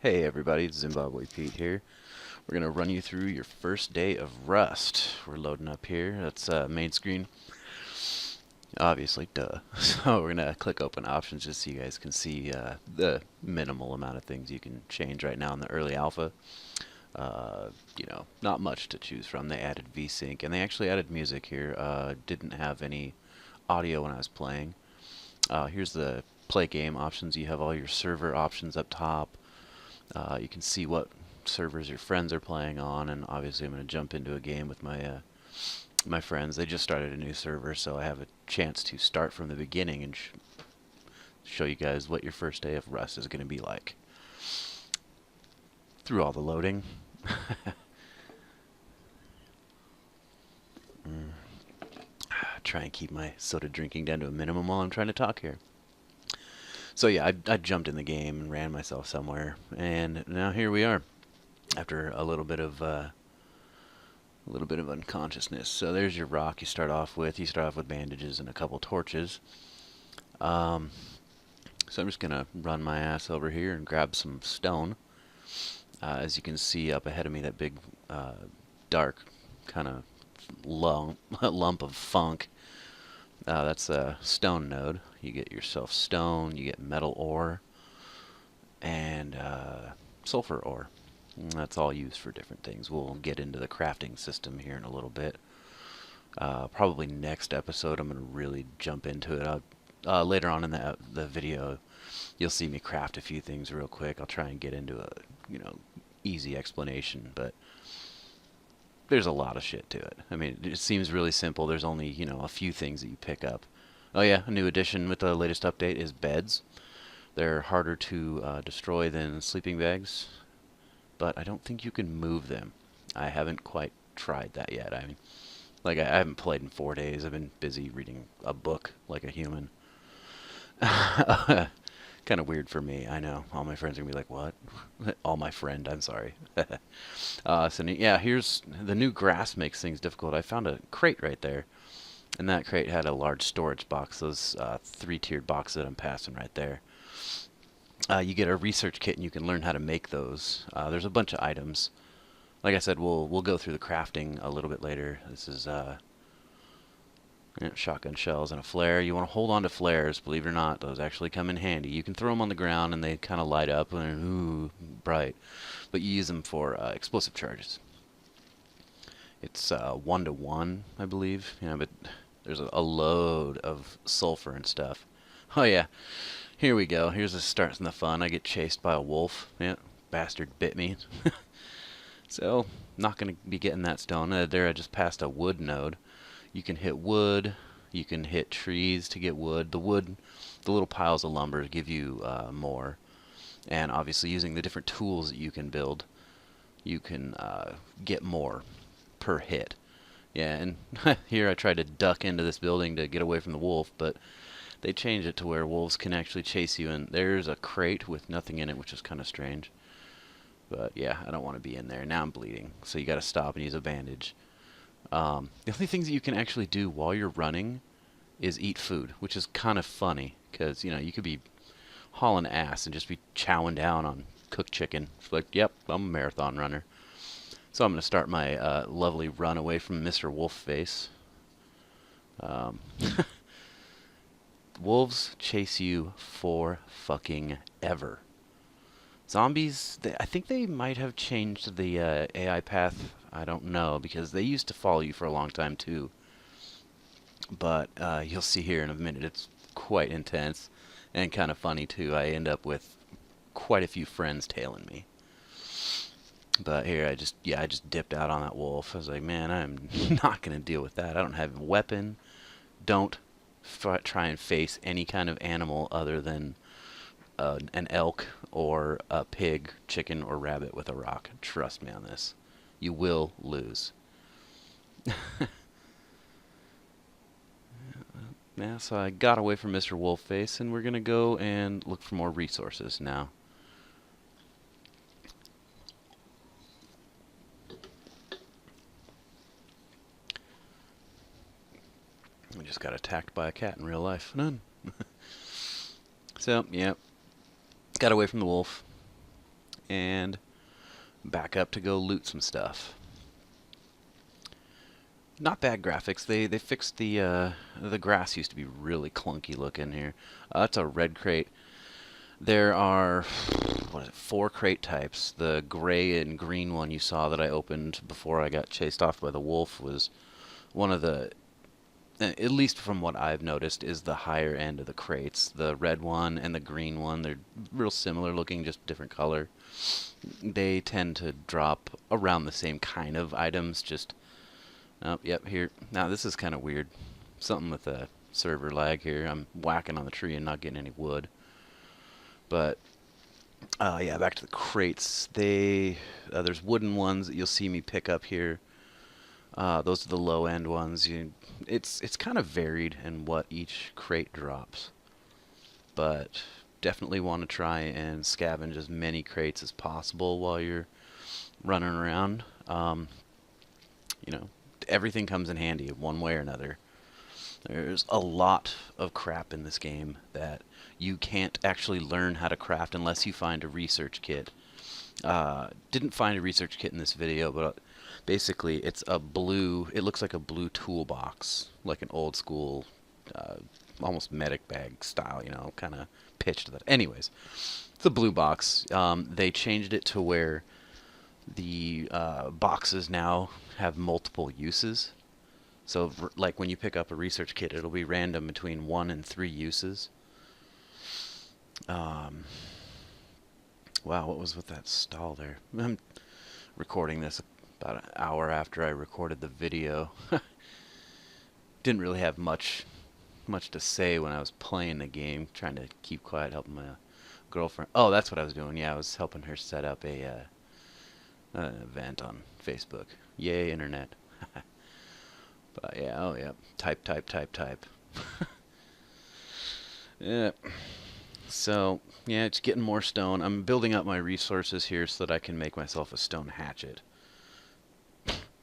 Hey everybody, it's Zimbabwe Pete here. We're going to run you through your first day of Rust. We're loading up here. That's main screen. Obviously, duh. So we're going to click open options just so you guys can see the minimal amount of things you can change right now in the early alpha. Not much to choose from. They added VSync and they actually added music here. Didn't have any audio when I was playing. Here's the play game options. You have all your server options up top. You can see what servers your friends are playing on, and obviously I'm going to jump into a game with my friends. They just started a new server, so I have a chance to start from the beginning and show you guys what your first day of Rust is going to be like. Through all the loading. Try and keep my soda drinking down to a minimum while I'm trying to talk here. So yeah, I jumped in the game and ran myself somewhere, and now here we are, after a little bit of unconsciousness. So there's your rock you start off with. You start off with bandages and a couple torches. So I'm just gonna run my ass over here and grab some stone. As you can see up ahead of me, that big dark kind of lump of funk. That's a stone node. You get yourself stone, you get metal ore, and sulfur ore. And that's all used for different things. We'll get into the crafting system here in a little bit. Probably next episode I'm going to really jump into it. Later on in the video, you'll see me craft a few things real quick. I'll try and get into a easy explanation, but there's a lot of shit to it. I mean, it seems really simple. There's only, a few things that you pick up. Oh yeah, a new addition with the latest update is beds. They're harder to destroy than sleeping bags, but I don't think you can move them. I haven't quite tried that yet. I mean, I haven't played in 4 days. I've been busy reading a book like a human. Kind of weird for me, I know. All my friends are going to be like, what? All my friend, I'm sorry. So yeah, here's the new grass makes things difficult. I found a crate right there, and that crate had a large storage box. Those three-tiered boxes that I'm passing right there. You get a research kit, and you can learn how to make those. There's a bunch of items. Like I said, we'll go through the crafting a little bit later. This is shotgun shells and a flare. You want to hold on to flares, believe it or not. Those actually come in handy. You can throw them on the ground and they kind of light up and ooh, bright. But you use them for explosive charges. It's 1-to-1, I believe. But there's a load of sulfur and stuff. Oh yeah, here we go. Here's the starting the fun. I get chased by a wolf. Yeah, bastard bit me. So, not going to be getting that stone. There I just passed a wood node. You can hit wood, you can hit trees to get wood. The little piles of lumber give you more. And obviously using the different tools that you can build, you can get more per hit. Yeah, and here I tried to duck into this building to get away from the wolf, but they changed it to where wolves can actually chase you, and there's a crate with nothing in it, which is kind of strange. But yeah, I don't want to be in there. Now I'm bleeding, so you got to stop and use a bandage. The only things that you can actually do while you're running is eat food, which is kind of funny because you could be hauling ass and just be chowing down on cooked chicken. It's like, yep, I'm a marathon runner. So I'm going to start my lovely run away from Mr. Wolfface. Wolves chase you for fucking ever. Zombies, I think they might have changed the AI path. I don't know, because they used to follow you for a long time too. But you'll see here in a minute, it's quite intense and kind of funny too. I end up with quite a few friends tailing me. But here, I just dipped out on that wolf. I was like, man, I'm not going to deal with that. I don't have a weapon. Don't try and face any kind of animal other than an elk or a pig, chicken, or rabbit with a rock. Trust me on this. You will lose. Yeah, so I got away from Mr. Wolfface, and we're going to go and look for more resources now. I just got attacked by a cat in real life. None. So, yeah. Got away from the wolf. and back up to go loot some stuff. Not bad graphics. They fixed the grass used to be really clunky looking here. That's a red crate. There are, what is it, 4 crate types. The gray and green one you saw that I opened before I got chased off by the wolf was one of the, at least from what I've noticed, is the higher end of the crates. The red one and the green one, they're real similar looking, just different color. They tend to drop around the same kind of items, just, oh, yep, here. Now this is kind of weird. Something with the server lag here. I'm whacking on the tree and not getting any wood. But yeah, back to the crates. There's wooden ones that you'll see me pick up here. Those are the low end ones. It's kind of varied in what each crate drops, but definitely want to try and scavenge as many crates as possible while you're running around. You know, everything comes in handy one way or another. There's a lot of crap in this game that you can't actually learn how to craft unless you find a research kit. Didn't find a research kit in this video, but basically it's a blue, it looks like a blue toolbox, like an old school, almost medic bag style, you know, kind of pitched that. Anyways, it's a blue box. They changed it to where the boxes now have multiple uses. So, like when you pick up a research kit, it'll be random between 1 and 3 uses. Wow, what was with that stall there? I'm recording this about an hour after I recorded the video. Didn't really have much to say when I was playing the game, trying to keep quiet, helping my girlfriend. Oh, that's what I was doing. Yeah, I was helping her set up an event on Facebook. Yay, internet. But yeah, oh yeah, type. Yeah. So, yeah, it's getting more stone. I'm building up my resources here so that I can make myself a stone hatchet.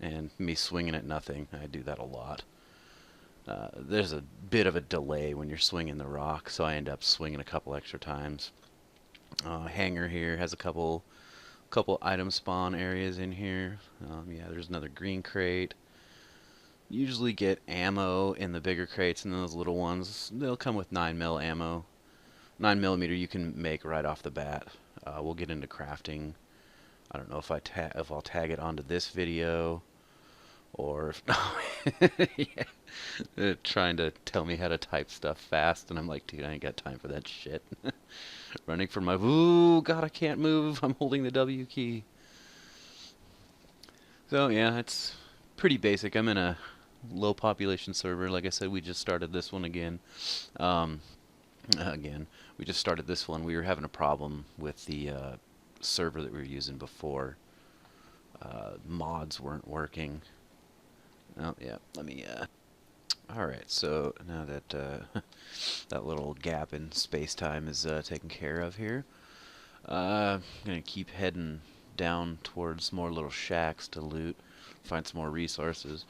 And me swinging at nothing, I do that a lot. There's a bit of a delay when you're swinging the rock, so I end up swinging a couple extra times. Hangar here has a couple item spawn areas in here. Yeah, there's another green crate. Usually get ammo in the bigger crates, and those little ones, they'll come with 9mm ammo. 9mm you can make right off the bat. We'll get into crafting. I don't know if I'll tag it onto this video, or if yeah, trying to tell me how to type stuff fast, and I'm like, dude, I ain't got time for that shit. Running for my, ooh, God, I can't move. I'm holding the W key. So yeah, it's pretty basic. I'm in a low population server. Like I said, we just started this one again. We just started this one. We were having a problem with the server that we were using before. Mods weren't working. Oh yeah, let me. All right, so now that that little gap in space-time is taken care of here, I'm gonna keep heading down towards more little shacks to loot, find some more resources.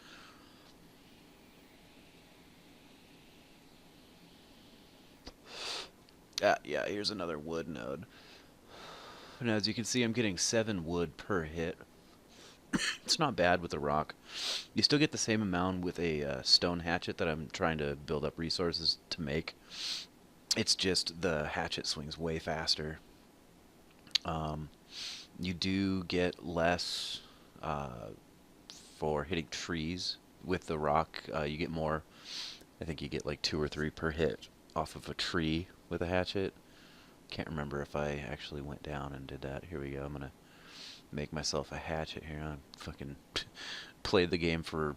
Yeah, here's another wood node. And as you can see, I'm getting 7 wood per hit. It's not bad with a rock. You still get the same amount with a stone hatchet that I'm trying to build up resources to make. It's just the hatchet swings way faster. You do get less for hitting trees with the rock. You get more. I think you get like 2 or 3 per hit off of a tree with a hatchet. Can't remember if I actually went down and did that. Here we go. I'm gonna make myself a hatchet here. I fucking played the game for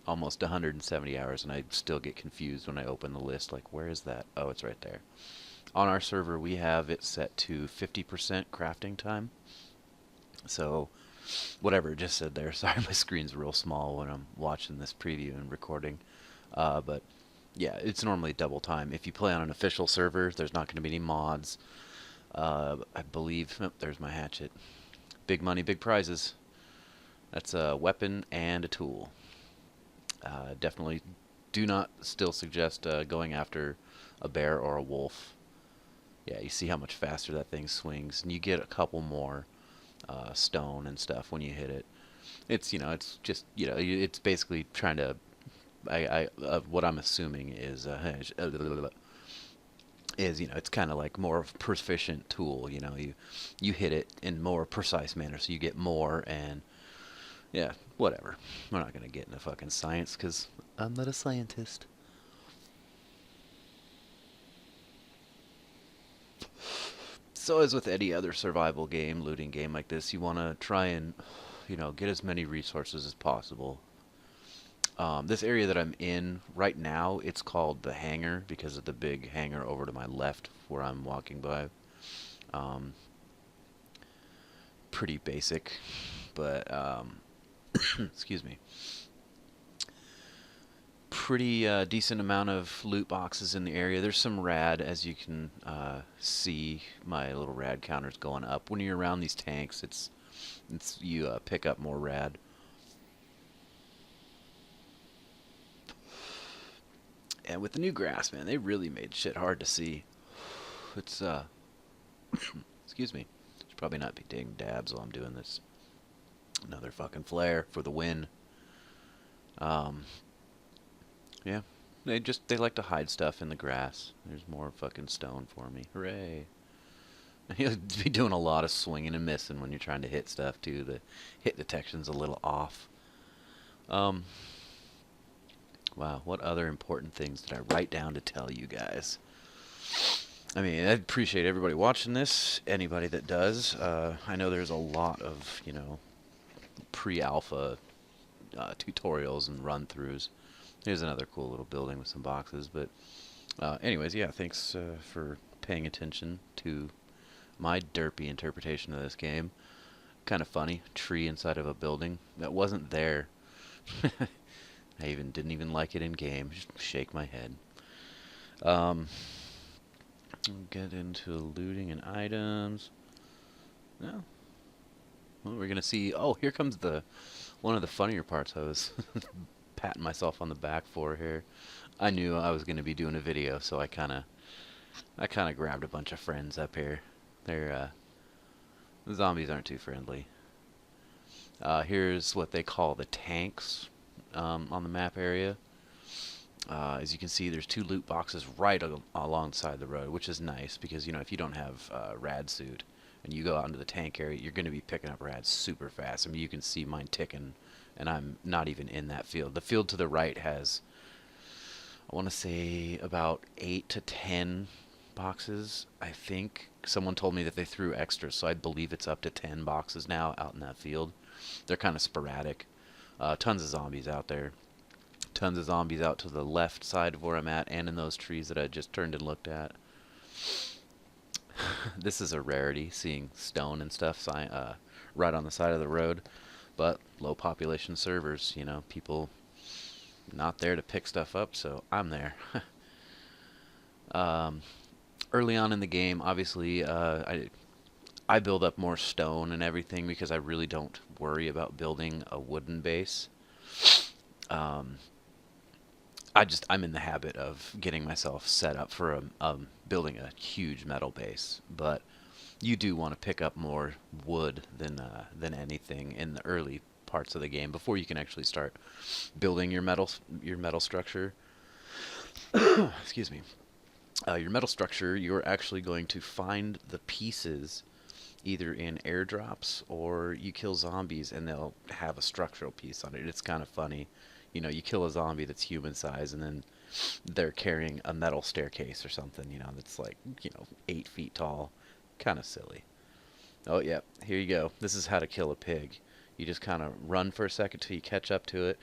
almost 170 hours, and I still get confused when I open the list. Like, where is that? Oh, it's right there. On our server, we have it set to 50% crafting time. So, whatever it just said there. Sorry, my screen's real small when I'm watching this preview and recording. But yeah, it's normally double time. If you play on an official server, there's not going to be any mods. I believe, oh, there's my hatchet. Big money, big prizes. That's a weapon and a tool. Definitely do not still suggest going after a bear or a wolf. Yeah, you see how much faster that thing swings, and you get a couple more stone and stuff when you hit it. It's it's just it's basically trying to. What I'm assuming is it's kind of like more of a proficient tool. You hit it in more precise manner, so you get more. And yeah, whatever. We're not gonna get into fucking science because I'm not a scientist. So as with any other survival game, looting game like this, you want to try and get as many resources as possible. This area that I'm in right now, it's called the hangar because of the big hangar over to my left where I'm walking by. Um, Pretty basic, but excuse me. Pretty decent amount of loot boxes in the area. There's some rad, as you can see. My little rad counter's going up. When you're around these tanks, it's you pick up more rad. And with the new grass, man, they really made shit hard to see. It's excuse me. Should probably not be taking dabs while I'm doing this. Another fucking flare for the win. Um, yeah, they like to hide stuff in the grass. There's more fucking stone for me. Hooray! You'll be doing a lot of swinging and missing when you're trying to hit stuff too. The hit detection's a little off. Um, wow, what other important things did I write down to tell you guys? I mean, I appreciate everybody watching this. Anybody that does, I know there's a lot of pre-alpha tutorials and run-throughs. Here's another cool little building with some boxes. But anyways, yeah, thanks for paying attention to my derpy interpretation of this game. Kind of funny, tree inside of a building that wasn't there. I didn't even like it in game. Just shake my head. Um, get into looting and items. No. Well, we're gonna see. Oh, here comes one of the funnier parts. I was patting myself on the back for here. I knew I was gonna be doing a video, so I kind of grabbed a bunch of friends up here. The zombies aren't too friendly. Here's what they call the tanks on the map area. As you can see, there's two loot boxes right alongside the road, which is nice because if you don't have rad suit and you go out into the tank area, you're going to be picking up rad super fast. I mean, you can see mine ticking, and I'm not even in that field. The field to the right has, I want to say, about 8 to 10 boxes. I think someone told me that they threw extras, so I believe it's up to 10 boxes now out in that field. They're kind of sporadic. Tons of zombies out there. Tons of zombies out to the left side of where I'm at and in those trees that I just turned and looked at. This is a rarity, seeing stone and stuff right on the side of the road. But low population servers, people not there to pick stuff up, so I'm there. Early on in the game, obviously, I build up more stone and everything because I really don't worry about building a wooden base. Um, I'm in the habit of getting myself set up for building a huge metal base, but you do want to pick up more wood than anything in the early parts of the game before you can actually start building your metal structure. Excuse me. Your metal structure, you're actually going to find the pieces either in airdrops or you kill zombies and they'll have a structural piece on it. It's kind of funny. You kill a zombie that's human size and then they're carrying a metal staircase or something, that's like, 8 feet tall. Kind of silly. Oh, yeah, here you go. This is how to kill a pig. You just kind of run for a second till you catch up to it,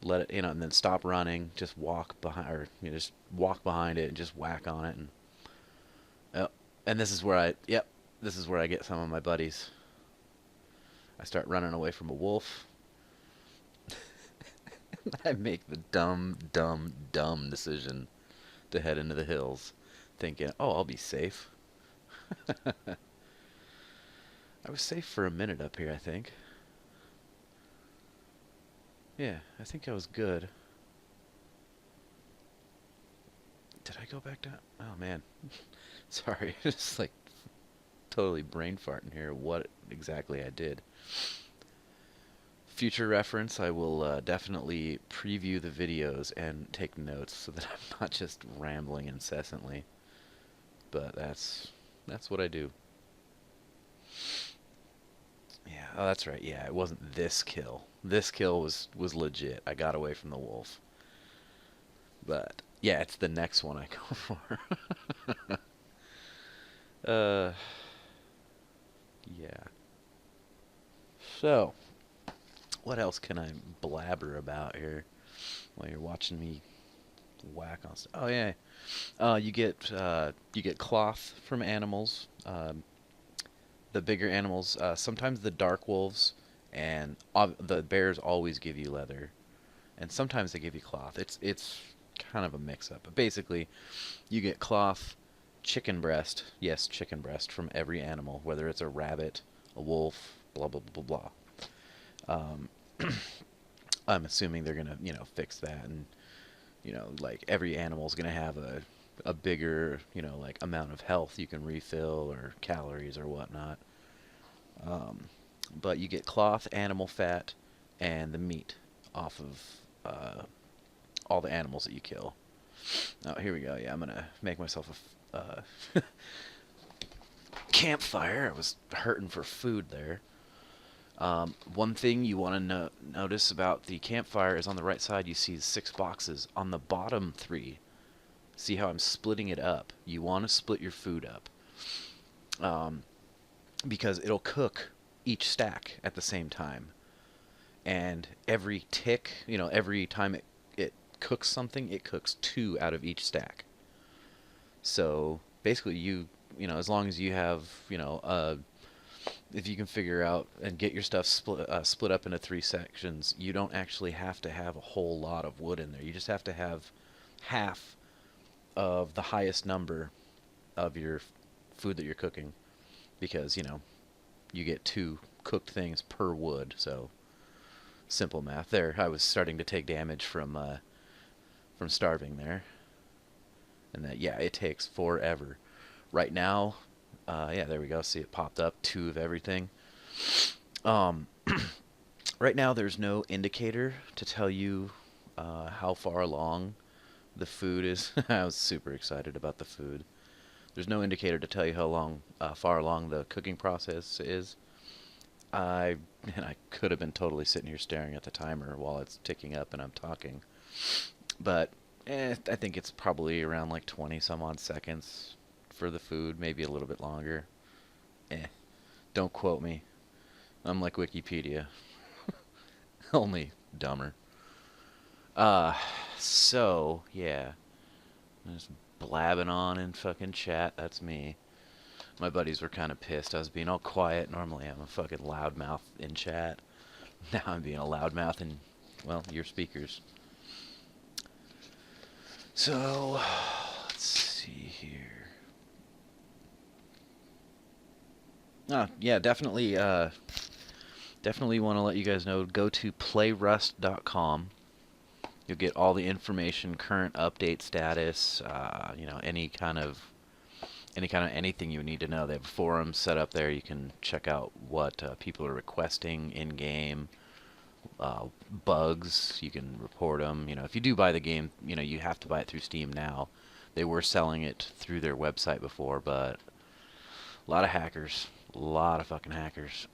let it, and then stop running, just walk behind, or just walk behind it and just whack on it. And oh, and this is where this is where I get some of my buddies. I start running away from a wolf. I make the dumb decision to head into the hills, thinking, oh, I'll be safe. I was safe for a minute up here, I think. Yeah, I think I was good. Did I go back down? Oh, man. Sorry, just like totally brain farting here what exactly I did. Future reference, I will definitely preview the videos and take notes so that I'm not just rambling incessantly. But that's what I do. Yeah, oh, that's right. Yeah, it wasn't this kill. This kill was legit. I got away from the wolf. But yeah, it's the next one I go for. uh, yeah. So, what else can I blabber about here while you're watching me whack on stuff? Oh yeah, you get cloth from animals. The bigger animals, sometimes the dark wolves, and the bears always give you leather, and sometimes they give you cloth. It's kind of a mix-up, but basically, you get cloth, chicken breast, yes, chicken breast from every animal, whether it's a rabbit, a wolf, blah blah blah blah. Um, I'm assuming they're gonna fix that, and like every animal's gonna have a bigger like amount of health you can refill or calories or whatnot. Um, but you get cloth, animal fat, and the meat off of all the animals that you kill. Oh, here we go. Yeah, I'm gonna make myself a campfire. I was hurting for food there. One thing you want to notice about the campfire is on the right side you see 6 boxes. On the bottom 3, see how I'm splitting it up? You want to split your food up. Because it'll cook each stack at the same time. And every tick, every time it cooks something, it cooks 2 out of each stack. So basically as long as you have, if you can figure out and get your stuff split up into 3 sections, you don't actually have to have a whole lot of wood in there. You just have to have half of the highest number of your food that you're cooking, because you get 2 cooked things per wood. So simple math there. I was starting to take damage from starving there, and that, yeah, it takes forever. Right now, yeah, there we go. See, it popped up 2 of everything. Um, right now, there's no indicator to tell you how far along the food is. I was super excited about the food. There's no indicator to tell you how far along the cooking process is. I could have been totally sitting here staring at the timer while it's ticking up and I'm talking, but I think it's probably around like 20 some odd seconds for the food, maybe a little bit longer. Don't quote me. I'm like Wikipedia, only dumber. Uh, so yeah, I'm just blabbing on in fucking chat. That's me. My buddies were kind of pissed. I was being all quiet. Normally I'm a fucking loudmouth in chat. Now I'm being a loudmouth in, well, your speakers. So, let's see here. Yeah, definitely want to let you guys know, go to playrust.com. You'll get all the information, current update status, any kind of anything you need to know. They have a forum set up there. You can check out what people are requesting in game, bugs. You can report them. If you do buy the game, you have to buy it through Steam now. They were selling it through their website before, but a lot of hackers, a lot of fucking hackers.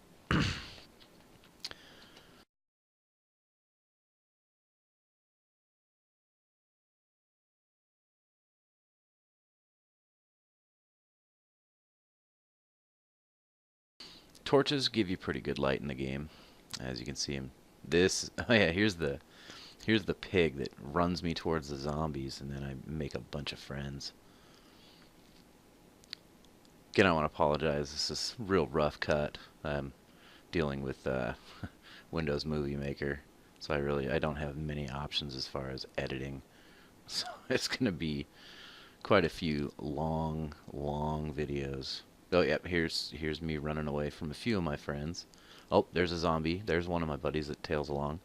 Torches give you pretty good light in the game, as you can see him. Oh yeah, here's the pig that runs me towards the zombies, and then I make a bunch of friends. Again, I want to apologize. This is a real rough cut. I'm dealing with Windows Movie Maker, so I don't have many options as far as editing. So it's gonna be quite a few long videos. Oh, yep, here's me running away from a few of my friends. Oh, there's a zombie. There's one of my buddies that tails along.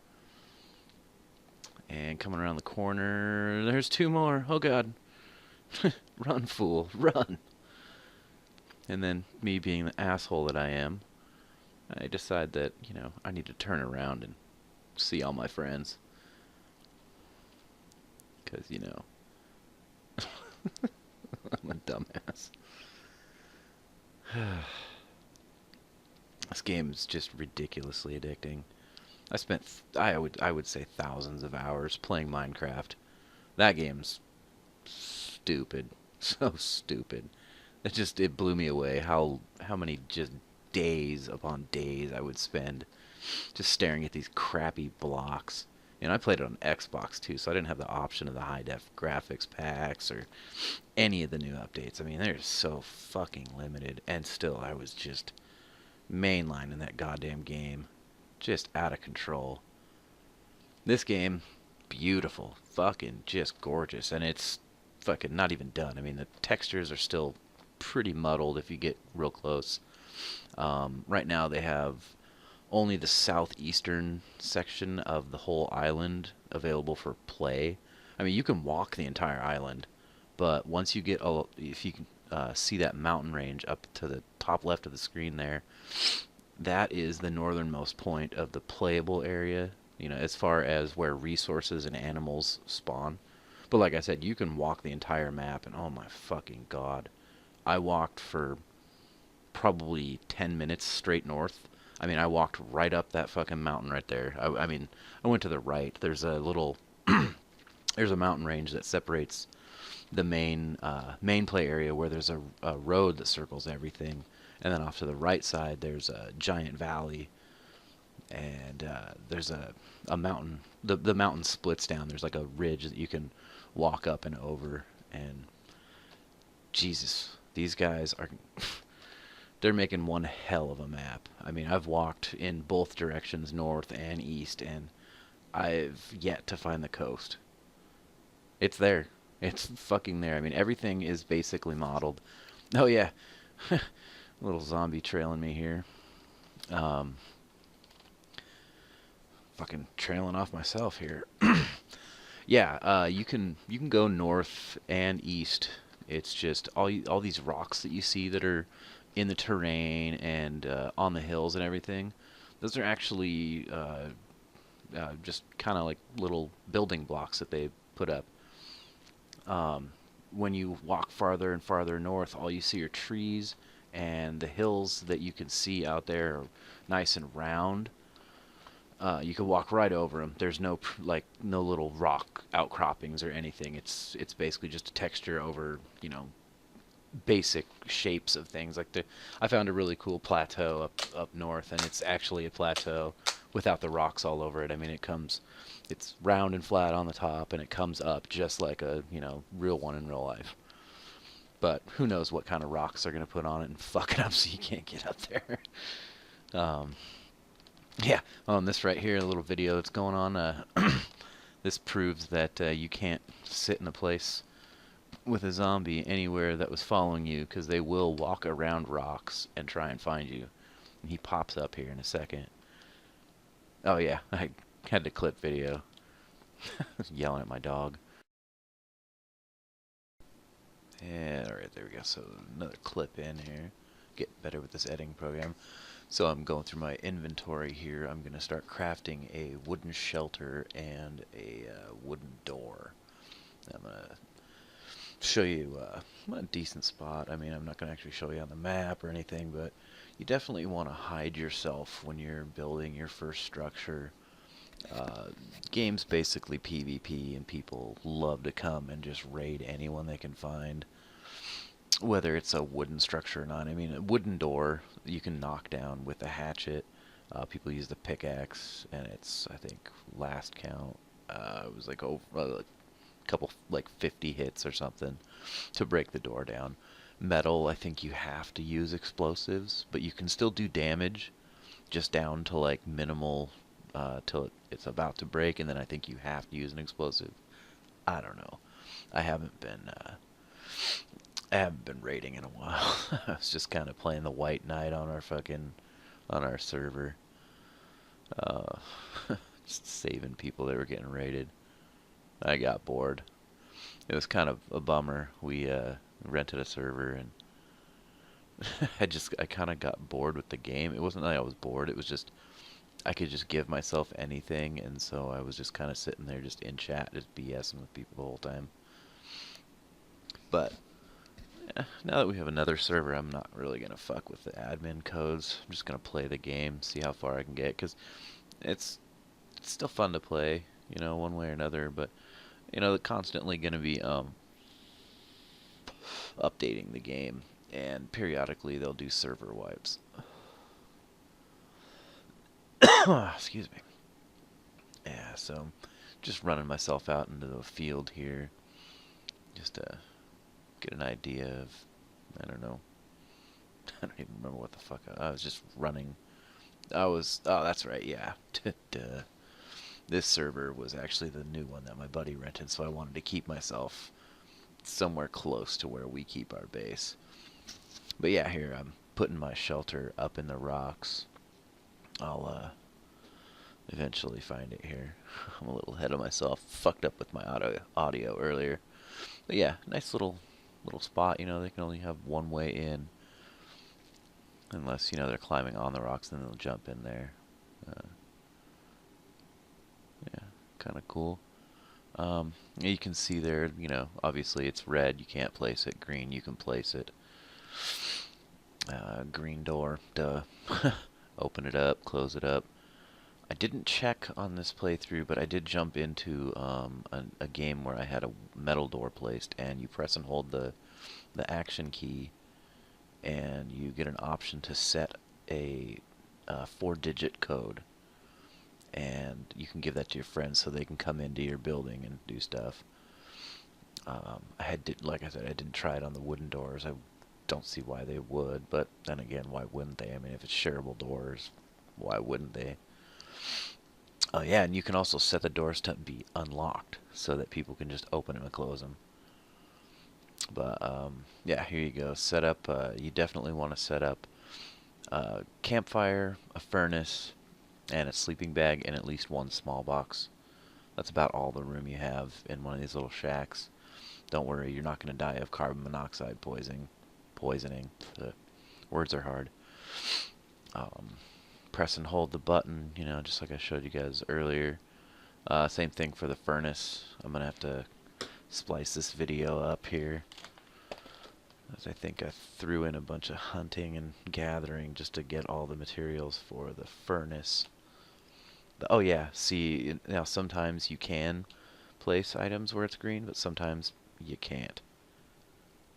And coming around the corner, there's 2 more. Oh, God. Run, fool, run. And then me being the asshole that I am, I decide that, you know, I need to turn around and see all my friends. Because, you know, I'm a dumbass. This game is just ridiculously addicting. I spent, I would say thousands of hours playing Minecraft. That game's stupid. So stupid. It blew me away how many just days upon days I would spend just staring at these crappy blocks. You know, I played it on Xbox too, so I didn't have the option of the high def graphics packs or any of the new updates. I mean, they're so fucking limited, and still I was just mainlining that goddamn game, just out of control. This game, beautiful, fucking just gorgeous, and it's fucking not even done. I mean, the textures are still pretty muddled if you get real close. Right now they have only the southeastern section of the whole island available for play. I mean, you can walk the entire island, but once you get, if you can see that mountain range up to the top left of the screen there, that is the northernmost point of the playable area, you know, as far as where resources and animals spawn. But like I said, you can walk the entire map, and oh my fucking god. I walked for probably 10 minutes straight north. I mean, I walked right up that fucking mountain right there. I mean, I went to the right. There's a little, there's a mountain range that separates the main play area where there's a road that circles everything. And then off to the right side, there's a giant valley, and there's a mountain. The mountain splits down. There's like a ridge that you can walk up and over. And Jesus, these guys are they're making one hell of a map. I mean, I've walked in both directions, north and east, and I've yet to find the coast. It's there. It's fucking there. I mean, everything is basically modeled. Oh yeah, little zombie trailing me here. Um, Fucking trailing off myself here. Yeah, you can go north and east. It's just all these rocks that you see that are in the terrain and on the hills and everything. Those are actually just kind of like little building blocks that they put up. When you walk farther and farther north, all you see are trees, and the hills that you can see out there are nice and round. You can walk right over them. There's no little rock outcroppings or anything. It's basically just a texture over, you know, basic shapes of things. I found a really cool plateau up north, and it's actually a plateau without the rocks all over it. I mean, it's round and flat on the top, and it comes up just like a, you know, real one in real life. But who knows what kind of rocks they're gonna put on it and fuck it up so you can't get up there. Um, yeah, on this right here, a little video that's going on. This proves that you can't sit in a place with a zombie anywhere that was following you, because they will walk around rocks and try and find you. And he pops up here in a second. Oh yeah, I had to clip video. Yelling at my dog. Yeah, alright, there we go. So another clip in here. Get better with this editing program. So I'm going through my inventory here. I'm going to start crafting a wooden shelter and a wooden door. I'm going to show you a decent spot. I mean, I'm not going to actually show you on the map or anything, but you definitely want to hide yourself when you're building your first structure. Game's basically PvP, and people love to come and just raid anyone they can find, whether it's a wooden structure or not. I mean, a wooden door you can knock down with a hatchet. People use the pickaxe, and it's, I think, last count, it was like over a couple, like 50 hits or something to break the door down. Metal, I think you have to use explosives, but you can still do damage, just down to like minimal, till it's about to break, and then I think you have to use an explosive. I don't know. I haven't been raiding in a while. I was just kind of playing the White Knight on our server. Uh, just saving people that were getting raided. I got bored. It was kind of a bummer. We rented a server, and I kind of got bored with the game. It wasn't that I was bored. It was just I could just give myself anything, and so I was just kind of sitting there just in chat, just BSing with people the whole time. But now that we have another server, I'm not really gonna fuck with the admin codes. I'm just gonna play the game, see how far I can get, because it's it's still fun to play, you know, one way or another. But you know, they're constantly gonna be updating the game, and periodically they'll do server wipes. Excuse me. Yeah, so just running myself out into the field here, just to get an idea of, I don't know, I don't even remember what the fuck I was just running. Oh, that's right, yeah. Duh. This server was actually the new one that my buddy rented, so I wanted to keep myself somewhere close to where we keep our base. But yeah, here I'm putting my shelter up in the rocks. I'll eventually find it here. I'm a little ahead of myself. Fucked up with my audio earlier. But yeah, nice little spot. You know, they can only have one way in, unless you know they're climbing on the rocks, then they'll jump in there. Yeah, kind of cool. You can see there, you know, obviously it's red, you can't place it. Green, you can place it. Green door, duh. Open it up, close it up. I didn't check on this playthrough, but I did jump into a game where I had a metal door placed, and you press and hold the action key, and you get an option to set a 4-digit code, and you can give that to your friends so they can come into your building and do stuff. Like I said, I didn't try it on the wooden doors. I don't see why they would, but then again, why wouldn't they? I mean, if it's shareable doors, why wouldn't they? Oh yeah, and you can also set the doors to be unlocked so that people can just open them and close them. But yeah, here you go. Set up. You definitely want to set up a campfire, a furnace, and a sleeping bag, and at least one small box. That's about all the room you have in one of these little shacks. Don't worry, you're not going to die of carbon monoxide poisoning. The words are hard. Um, Press and hold the button, you know, just like I showed you guys earlier. Same thing for the furnace. I'm going to have to splice this video up here, as I think I threw in a bunch of hunting and gathering just to get all the materials for the furnace. Oh yeah, see, now sometimes you can place items where it's green, but sometimes you can't.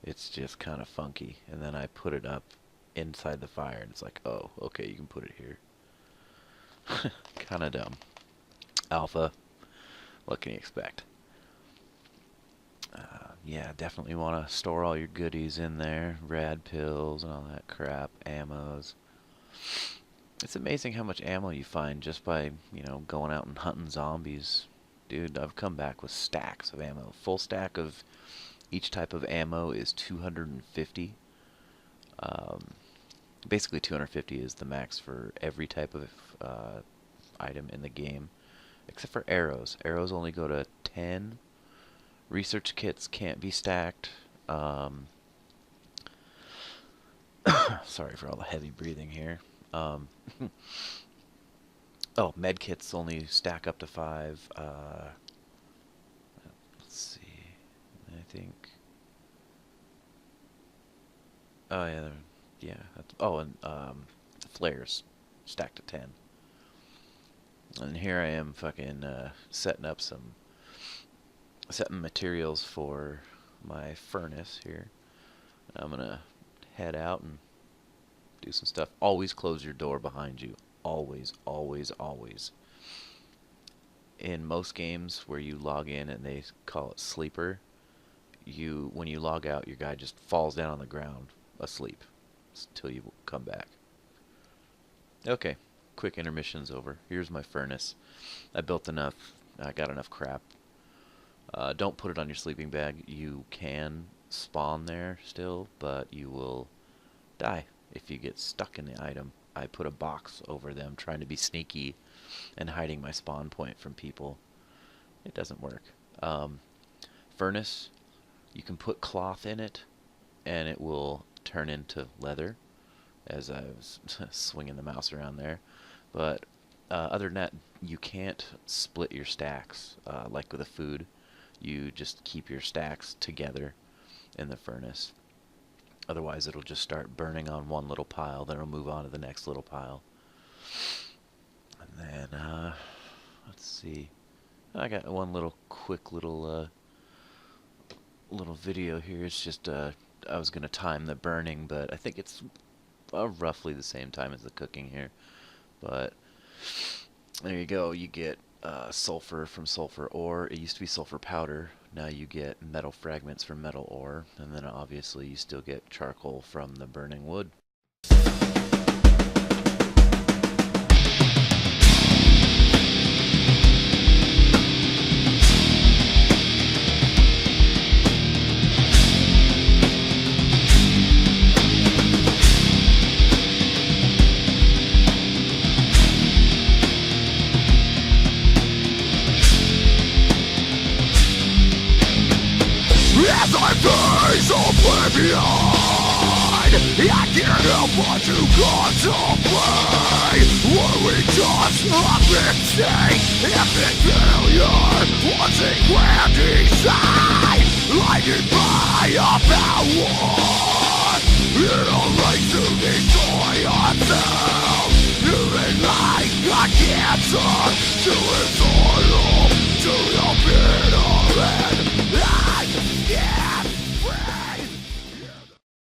It's just kind of funky. And then I put it up inside the fire, and it's like, oh, okay, you can put it here. Kind of dumb. Alpha, what can you expect? Yeah, definitely want to store all your goodies in there. Rad pills and all that crap. Ammos. It's amazing how much ammo you find just by, you know, going out and hunting zombies. Dude, I've come back with stacks of ammo. Full stack of each type of ammo is 250. Basically 250 is the max for every type of item in the game, except for arrows. Arrows only go to 10. Research kits can't be stacked. Sorry for all the heavy breathing here. Oh, med kits only stack up to 5. Let's see. I think. Oh yeah, yeah. Oh, and flares stacked to 10. And here I am, fucking setting materials for my furnace here. I'm gonna head out and do some stuff. Always close your door behind you. Always, always, always. In most games where you log in and they call it sleeper, when you log out, your guy just falls down on the ground asleep until you come back. Okay, quick intermission's over. Here's my furnace. I built enough. I got enough crap. Don't put it on your sleeping bag. You can spawn there still, but you will die if you get stuck in the item. I put a box over them trying to be sneaky and hiding my spawn point from people. It doesn't work. Furnace, you can put cloth in it and it will turn into leather, as I was swinging the mouse around there. But other than that, you can't split your stacks like with a food. You just keep your stacks together in the furnace. Otherwise, it'll just start burning on one little pile, then it'll move on to the next little pile. And then, let's see. I got one quick little video here. It's just, I was going to time the burning, but I think it's roughly the same time as the cooking here. But there you go. You get sulfur from sulfur ore. It used to be sulfur powder. Now you get metal fragments from metal ore. And then obviously you still get charcoal from the burning wood. As I face oblivion, I can't help but to contemplate. Were we just a mistake? If it's failure was a grand design, lighted by a power in a race to destroy ourselves, living like a cancer to its